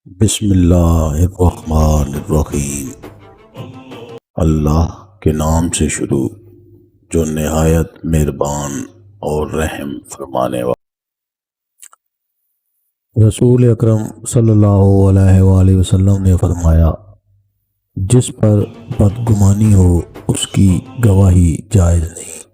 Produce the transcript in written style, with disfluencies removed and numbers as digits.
बिस्मिल्लाहिर्रहमानिर्रहीम। अल्लाह के नाम से शुरू जो निहायत मेहरबान और रहम फरमाने वाला। रसूल अकरम सल्लल्लाहु अलैहि वसल्लम ने फरमाया, जिस पर बदगुमानी हो उसकी गवाही जायज़ नहीं।